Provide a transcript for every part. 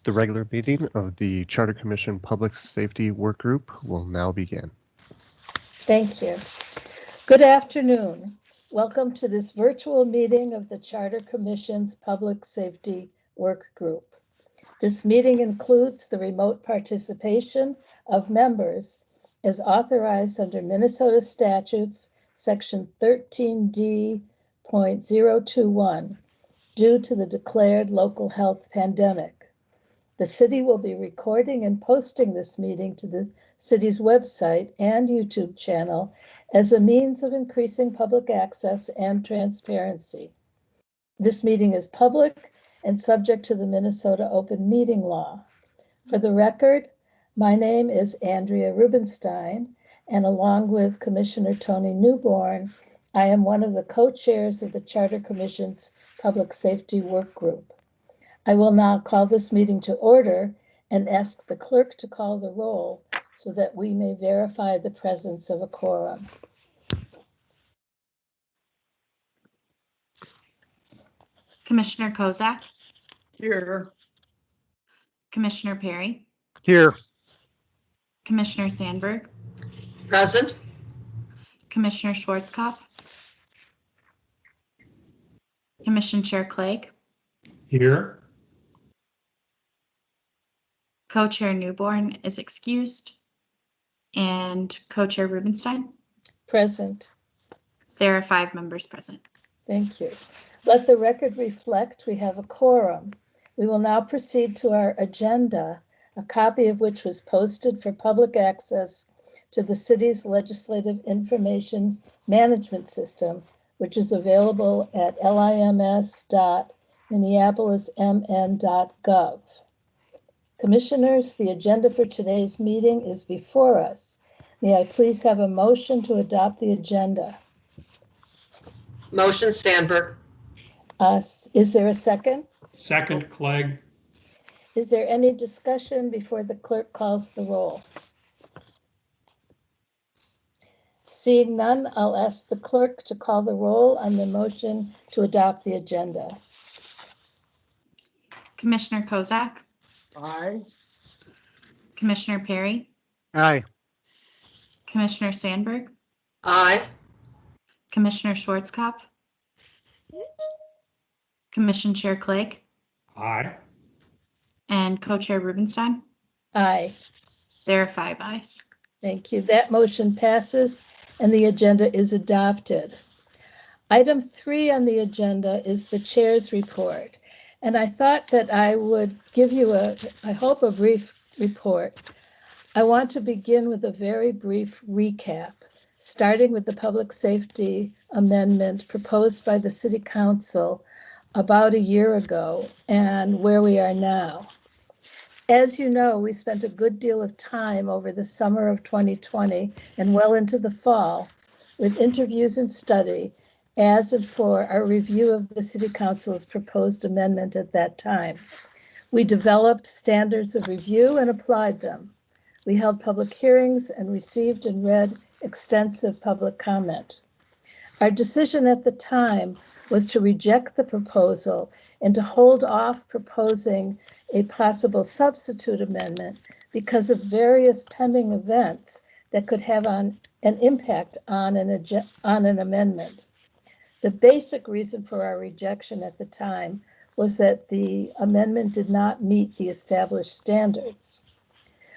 The regular meeting of the Charter Commission Public Safety Work Group will now begin. Thank you. Good afternoon. Welcome to this virtual meeting of the Charter Commission's Public Safety Work Group. This meeting includes the remote participation of members as authorized under Minnesota statutes section 13D.021 due to the declared local health pandemic. The city will be recording and posting this meeting to the city's website and YouTube channel as a means of increasing public access and transparency. This meeting is public and subject to the Minnesota Open Meeting Law. For the record, my name is Andrea Rubenstein, and along with Commissioner Tony Newborn, I am one of the co-chairs of the Charter Commission's Public Safety Work Group. I will now call this meeting to order and ask the clerk to call the roll so that we may verify the presence of a quorum. Commissioner Kozak, Here. Commissioner Perry, Here. Commissioner Sandberg, Present. Commissioner Schwarzkopf, Commission Chair Clegg, Here. Co-Chair Newborn is excused, and Co-Chair Rubenstein. Present. There are 5 members present. Thank you. Let the record reflect we have a quorum. We will now proceed to our agenda, a copy of which was posted for public access to the city's legislative information management system, which is available at lims.minneapolismn.gov. Commissioners, the agenda for today's meeting is before us. May I please have a motion to adopt the agenda? Motion Sandberg. Is there a second? Second, Clegg. Is there any discussion before the clerk calls the roll? Seeing none, I'll ask the clerk to call the roll on the motion to adopt the agenda. Commissioner Kozak, Aye. Commissioner Perry, Aye. Commissioner Sandberg, Aye. Commissioner Schwarzkopf, Commission Chair Clegg, Aye. and Co-Chair Rubenstein. Aye. There are 5 ayes. Thank you. That motion passes and the agenda is adopted. Item 3 on the agenda is the chair's report. And I thought that I would give you a brief report. I want to begin with a very brief recap, starting with the public safety amendment proposed by the City Council about a year ago and where we are now. As you know, we spent a good deal of time over the summer of 2020 and well into the fall with interviews and study as and for our review of the City Council's proposed amendment at that time. We developed standards of review and applied them. We held public hearings and received and read extensive public comment. Our decision at the time was to reject the proposal and to hold off proposing a possible substitute amendment because of various pending events that could have an impact on an amendment. The basic reason for our rejection at the time was that the amendment did not meet the established standards.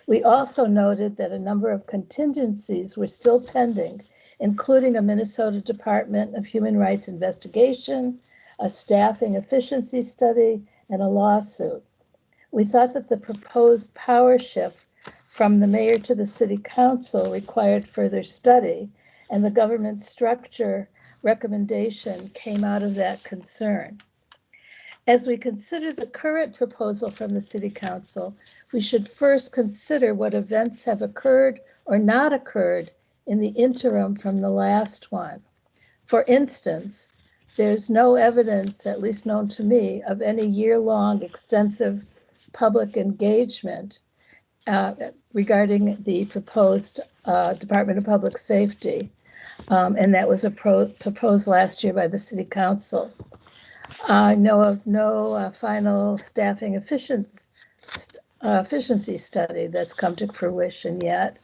We also noted that a number of contingencies were still pending, including a Minnesota Department of Human Rights investigation, a staffing efficiency study, and a lawsuit. We thought that the proposed power shift from the mayor to the city council required further study, and the government structure recommendation came out of that concern. As we consider the current proposal from the City Council, we should first consider what events have occurred or not occurred in the interim from the last one. For instance, there's no evidence, at least known to me, of any year-long extensive public engagement regarding the proposed Department of Public Safety, and that was proposed last year by the City Council. I know of no final staffing efficiency efficiency study that's come to fruition yet.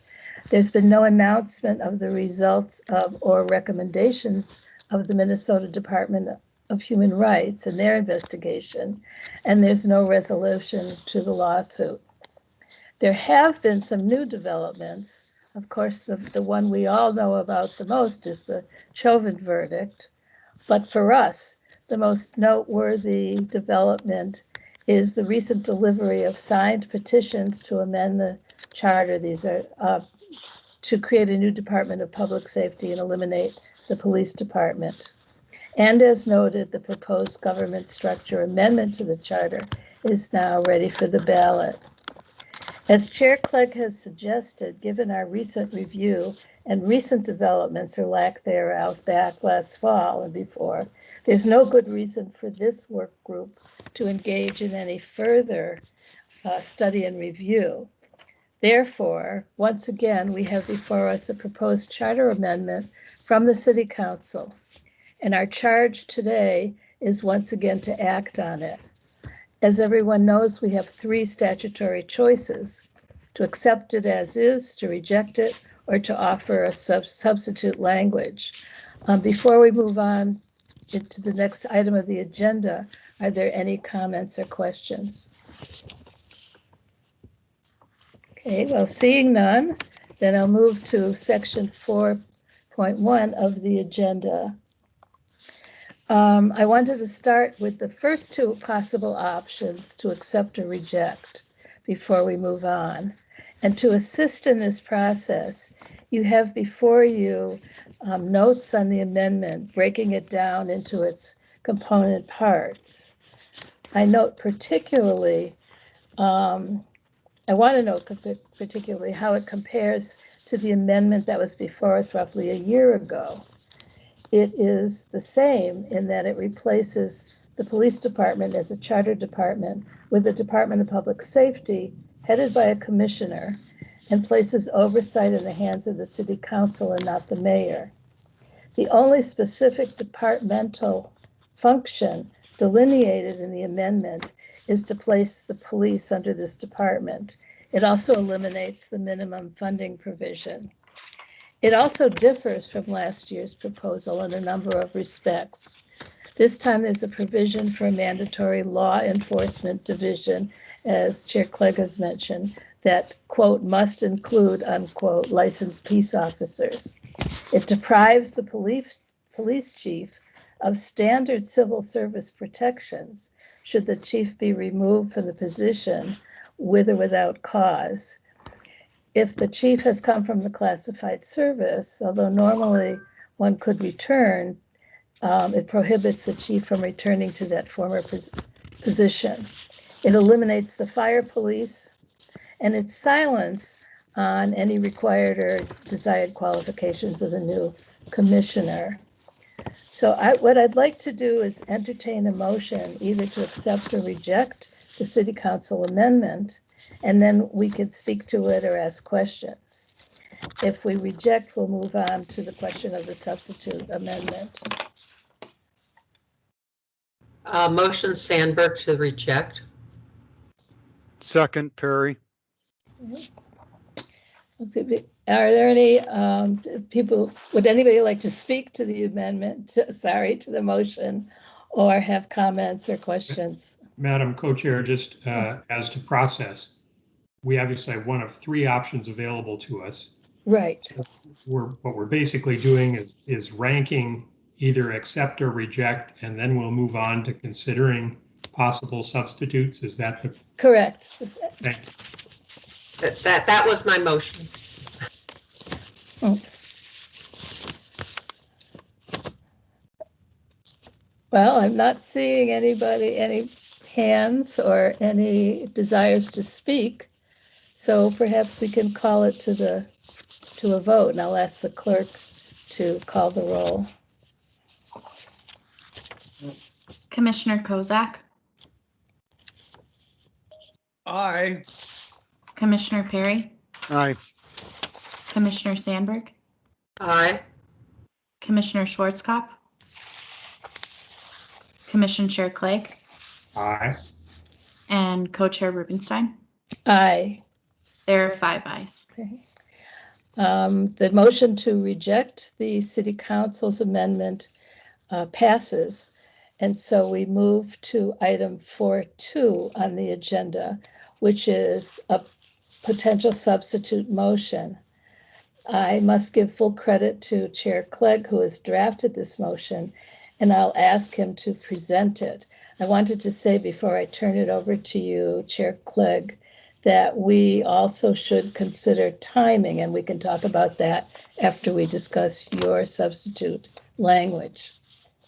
There's been no announcement of the results of or recommendations of the Minnesota Department of Human Rights in their investigation, and there's no resolution to the lawsuit. There have been some new developments. Of course, the one we all know about the most is the Chauvin verdict. But for us, the most noteworthy development is the recent delivery of signed petitions to amend the charter. These are to create a new Department of Public Safety and eliminate the police department. And as noted, the proposed government structure amendment to the charter is now ready for the ballot. As Chair Clegg has suggested, given our recent review and recent developments or lack thereof back last fall and before, there's no good reason for this work group to engage in any further study and review. Therefore, once again, we have before us a proposed charter amendment from the City Council. And our charge today is once again to act on it. As everyone knows, we have three statutory choices: to accept it as is, to reject it, or to offer a substitute language. Before we move on into the next item of the agenda, are there any comments or questions? Okay, well, seeing none, then I'll move to section 4.1 of the agenda. I wanted to start with the first two possible options, to accept or reject, before we move on. And to assist in this process, you have before you notes on the amendment, breaking it down into its component parts. I note particularly, I want to note particularly how it compares to the amendment that was before us roughly a year ago. It is the same in that it replaces the police department as a charter department with the Department of Public Safety headed by a commissioner and places oversight in the hands of the City Council and not the mayor. The only specific departmental function delineated in the amendment is to place the police under this department. It also eliminates the minimum funding provision. It also differs from last year's proposal in a number of respects. This time there's a provision for a mandatory law enforcement division, as Chair Clegg has mentioned, that, quote, must include, unquote, licensed peace officers. It deprives the police chief of standard civil service protections should the chief be removed from the position with or without cause. If the chief has come from the classified service, although normally one could return, it prohibits the chief from returning to that former position. It eliminates the fire police, and it's silence on any required or desired qualifications of the new commissioner. So what I'd like to do is entertain a motion either to accept or reject the City Council amendment, and then we could speak to it or ask questions. If we reject, we'll move on to the question of the substitute amendment. Motion Sandberg to reject. Second, Perry. Are there any people, would anybody like to speak to the amendment, to the motion, or have comments or questions? Madam Co-Chair, just as to process, we obviously have one of three options available to us. Right. So what we're basically doing is ranking either accept or reject, and then we'll move on to considering possible substitutes. Is that the? Correct. Thank you. That was my motion. Well, I'm not seeing any hands or any desires to speak. So perhaps we can call it to a vote, and I'll ask the clerk to call the roll. Commissioner Kozak, Aye. Commissioner Perry, Aye. Commissioner Sandberg, Aye. Commissioner Schwarzkopf, Commission Chair Clegg, Aye. and Co-Chair Rubenstein. Aye. There are 5 ayes. Okay. The motion to reject the city council's amendment passes. And so we move to item 4.2 on the agenda, which is a potential substitute motion. I must give full credit to Chair Clegg, who has drafted this motion, and I'll ask him to present it. I wanted to say before I turn it over to you, Chair Clegg, that we also should consider timing, and we can talk about that after we discuss your substitute language.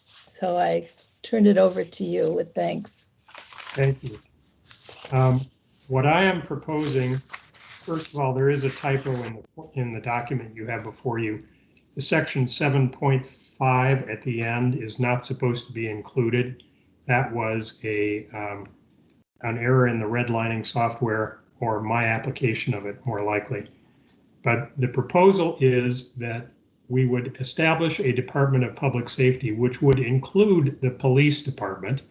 So I turn it over to you with thanks. Thank you. What I am proposing, first of all, there is a typo in the document you have before you. The section 7.5 at the end is not supposed to be included. That was an error in the redlining software, or my application of it, more likely. But the proposal is that we would establish a Department of Public Safety, which would include the police department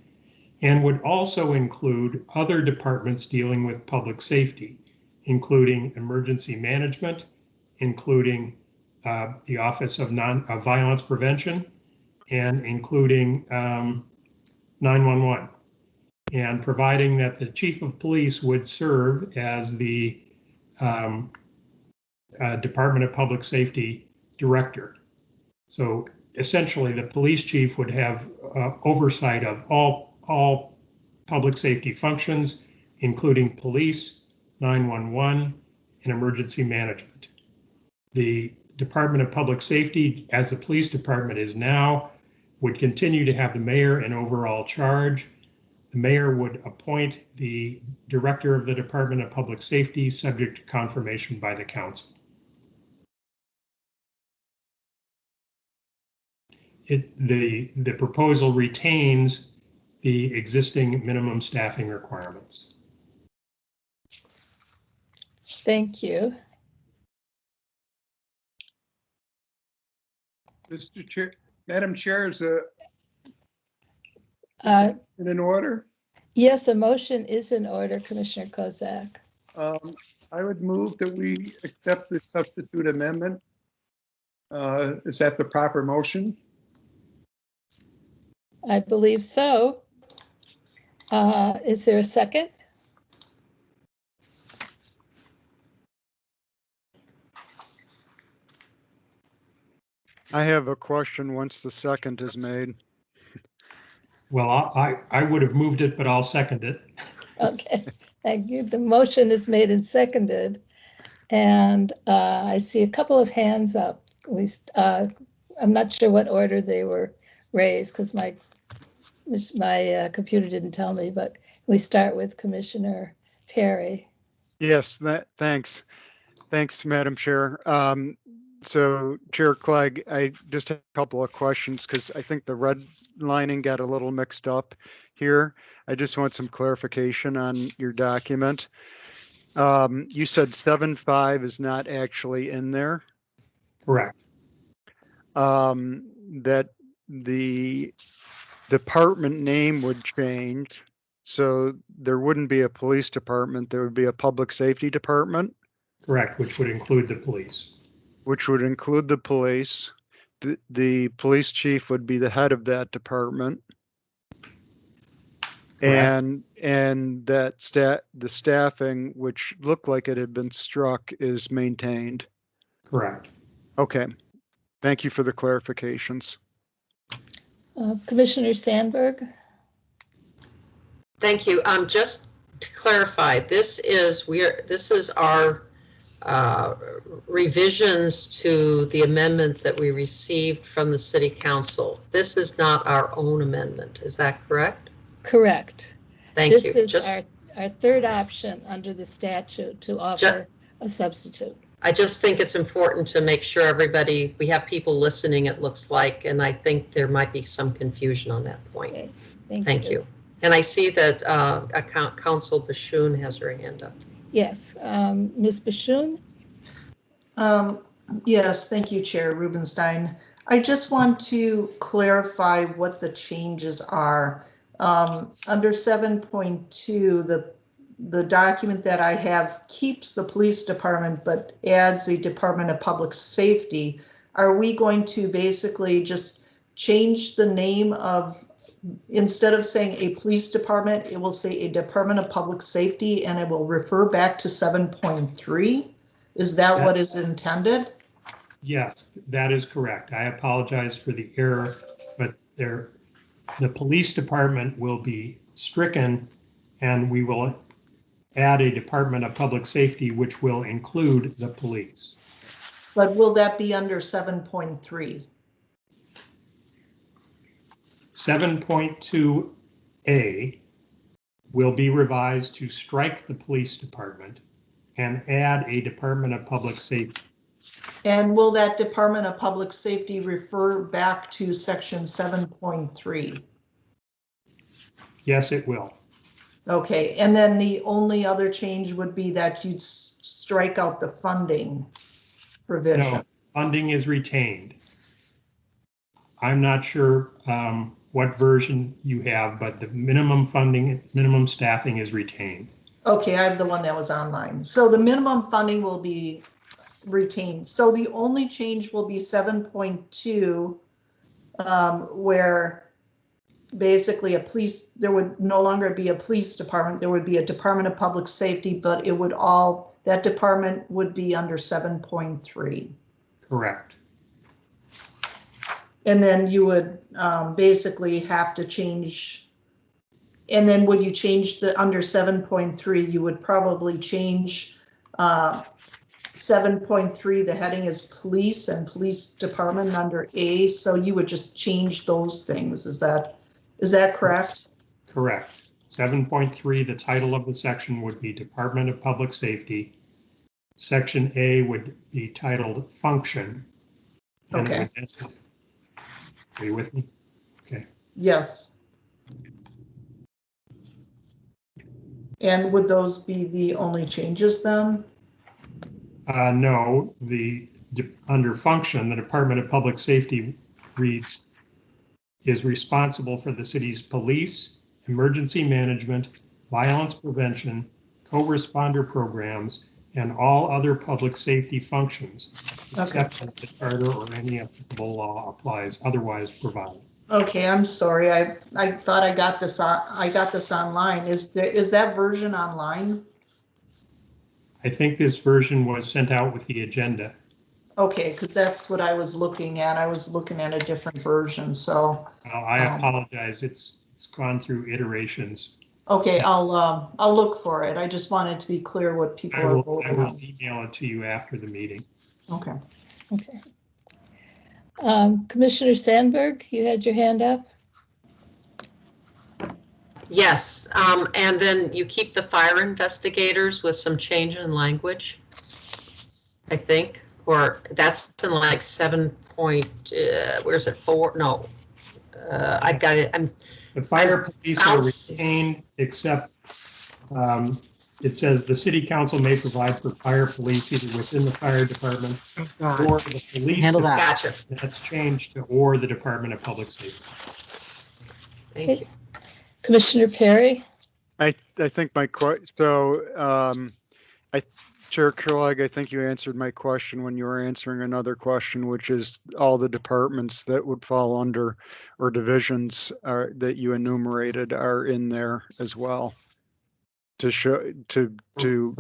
and would also include other departments dealing with public safety, including emergency management, including the Office of Violence Prevention, and including 911. And providing that the chief of police would serve as the Department of Public Safety director. So essentially, the police chief would have oversight of all public safety functions, including police, 911, and emergency management. The Department of Public Safety, as the police department is now, would continue to have the mayor in overall charge. The mayor would appoint the director of the Department of Public Safety, subject to confirmation by the council. The proposal retains the existing minimum staffing requirements. Thank you. Mr. Chair, Madam Chair, is in an order? Yes, a motion is in order, Commissioner Kozak. I would move that we accept the substitute amendment. Is that the proper motion? I believe so. Is there a second? I have a question once the second is made. Well, I would have moved it, but I'll second it. Okay, thank you. The motion is made and seconded. And I see a couple of hands up. I'm not sure what order they were raised because my computer didn't tell me, but we start with Commissioner Perry. Yes, thanks. Thanks, Madam Chair. So Chair Clegg, I just have a couple of questions because I think the redlining got a little mixed up here. I just want some clarification on your document. You said 7.5 is not actually in there. Correct. That the department name would change. So there wouldn't be a police department, there would be a public safety department. Correct, which would include the police. Which would include the police. The police chief would be the head of that department. Correct. And that the staffing, which looked like it had been struck, is maintained. Correct. Okay. Thank you for the clarifications. Commissioner Sandberg? Thank you. Just to clarify, this is our revisions to the amendment that we received from the City Council. This is not our own amendment. Is that correct? Correct. Thank you. This is our third option under the statute to offer a substitute. I just think it's important to make sure we have people listening, it looks like, and I think there might be some confusion on that point. Okay, Thank you. And I see that Council Bashoon has her hand up. Yes, Ms. Bashoon? Yes, thank you, Chair Rubenstein. I just want to clarify what the changes are. Under 7.2, the document that I have keeps the police department, but adds a Department of Public Safety. Are we going to basically just change the name of, instead of saying a police department, it will say a Department of Public Safety, and it will refer back to 7.3? Is that what is intended? Yes, that is correct. I apologize for the error, but the police department will be stricken, and we will add a Department of Public Safety, which will include the police. But will that be under 7.3? 7.2A will be revised to strike the police department and add a Department of Public Safety. And will that Department of Public Safety refer back to section 7.3? Yes, it will. Okay, and then the only other change would be that you'd strike out the funding provision. No, funding is retained. I'm not sure what version you have, but the minimum funding, minimum staffing is retained. Okay, I have the one that was online. So the minimum funding will be retained. So the only change will be 7.2, where basically there would no longer be a police department, there would be a Department of Public Safety, but it would that department would be under 7.3. Correct. And then you would basically have to change, and then would you change the under 7.3, you would probably change 7.3, the heading is police and police department under A, so you would just change those things. Is that correct? Correct. 7.3, the title of the section would be Department of Public Safety. Section A would be titled Function. Okay. Are you with me? Okay. Yes. And would those be the only changes then? No, under function, the Department of Public Safety reads, is responsible for the city's police, emergency management, violence prevention, co-responder programs, and all other public safety functions, except as the charter or any applicable law applies otherwise provided. Okay, I'm sorry. I thought I got this online. Is that version online? I think this version was sent out with the agenda. Okay, because that's what I was looking at. I was looking at a different version, so. I apologize. It's gone through iterations. Okay, I'll look for it. I just wanted to be clear what people are voting I on. will email it to you after the meeting. Okay. Okay. Commissioner Sandberg, you had your hand up? Yes, and then you keep the fire investigators with some change in language, I think, or that's in like 7 point, where's it, 4? No, I've got it. The fire police are retained, except it says the city council may provide for fire police either within the fire department or the police. Handle that. Gotcha. That's changed to or the Department of Public Safety. Thank you. Commissioner Perry? I think Chair Kellogg, I think you answered my question when you were answering another question, which is all the departments that would fall under or divisions that you enumerated are in there as well. To show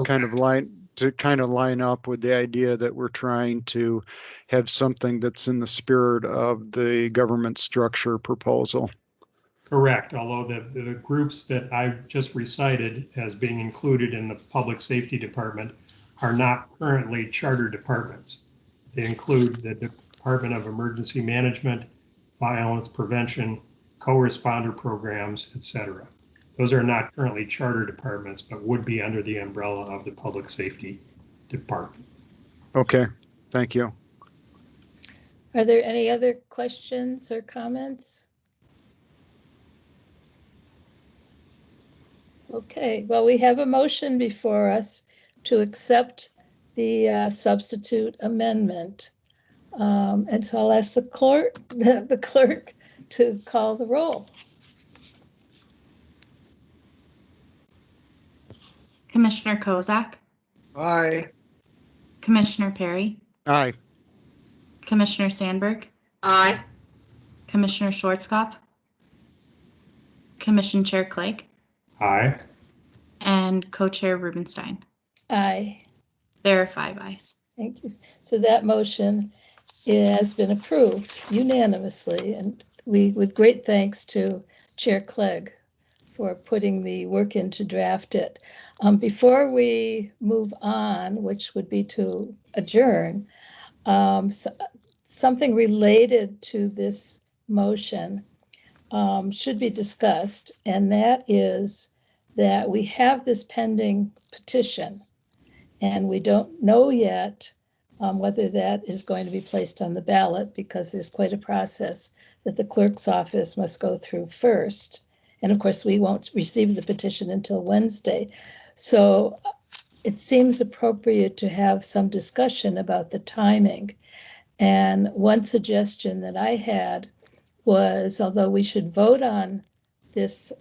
kind of line up with the idea that we're trying to have something that's in the spirit of the government structure proposal. Correct, although the groups that I just recited as being included in the Public Safety Department are not currently charter departments. They include the Department of Emergency Management, Violence Prevention, co-responder programs, etc. Those are not currently charter departments, but would be under the umbrella of the Public Safety Department. Okay, thank you. Are there any other questions or comments? Okay, well, we have a motion before us to accept the substitute amendment. And so I'll ask the clerk to call the roll. Commissioner Kozak, Aye. Commissioner Perry, Aye. Commissioner Sandberg, Aye. Commissioner Schwarzkopf, Commission Chair Clegg, Aye. and Co-Chair Rubenstein. Aye. There are 5 ayes. Thank you. So that motion has been approved unanimously, and we, with great thanks to Chair Clegg for putting the work in to draft it. Before we move on, which would be to adjourn, something related to this motion should be discussed, and that is that we have this pending petition, and we don't know yet whether that is going to be placed on the ballot, because there's quite a process that the clerk's office must go through first. And of course, we won't receive the petition until Wednesday. So it seems appropriate to have some discussion about the timing. And one suggestion that I had was, although we should vote on this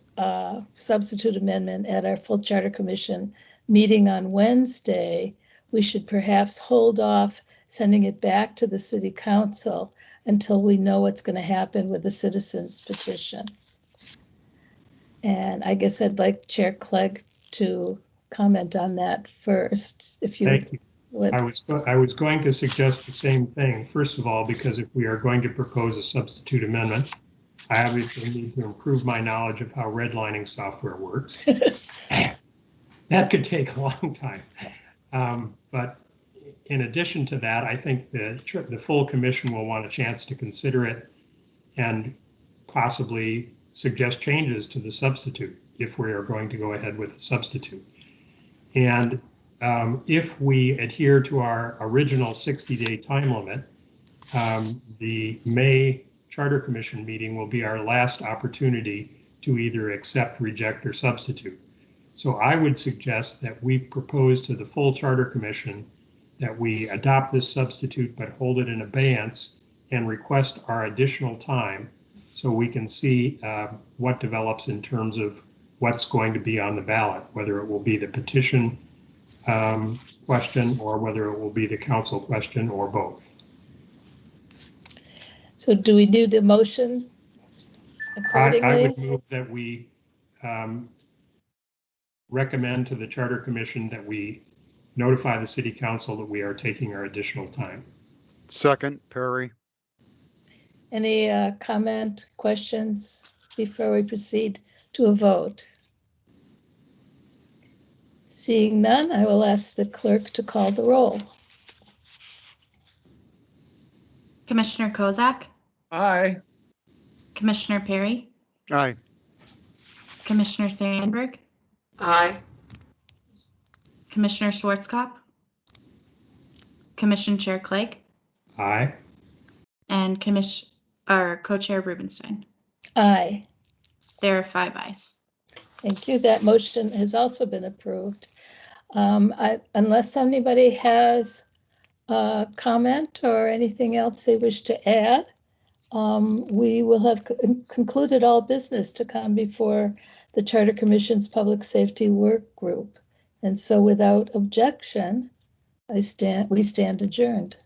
substitute amendment at our full Charter Commission meeting on Wednesday, we should perhaps hold off sending it back to the City Council until we know what's going to happen with the citizens petition. And I guess I'd like Chair Clegg to comment on that first, if you Thank you. would. I was going to suggest the same thing. First of all, because if we are going to propose a substitute amendment, I obviously need to improve my knowledge of how redlining software works. That could take a long time. But in addition to that, I think the full commission will want a chance to consider it and possibly suggest changes to the substitute if we are going to go ahead with the substitute. And if we adhere to our original 60-day time limit, the May Charter Commission meeting will be our last opportunity to either accept, reject, or substitute. So I would suggest that we propose to the full Charter Commission that we adopt this substitute but hold it in abeyance and request our additional time so we can see what develops in terms of what's going to be on the ballot, whether it will be the petition question or whether it will be the council question or both. So do we do the motion I accordingly? would move that we recommend to the Charter Commission that we notify the City Council that we are taking our additional time. Second, Perry. Any comment, questions before we proceed to a vote? Seeing none, I will ask the clerk to call the roll. Commissioner Kozak, Aye. Commissioner Perry, Aye. Commissioner Sandberg, Aye. Commissioner Schwarzkopf, Commission Chair Clegg, Aye. and Co-Chair Rubenstein. Aye. There are 5 ayes. Thank you. That motion has also been approved. Unless anybody has a comment or anything else they wish to add, we will have concluded all business to come before the Charter Commission's Public Safety Work Group. And so without objection, we stand adjourned.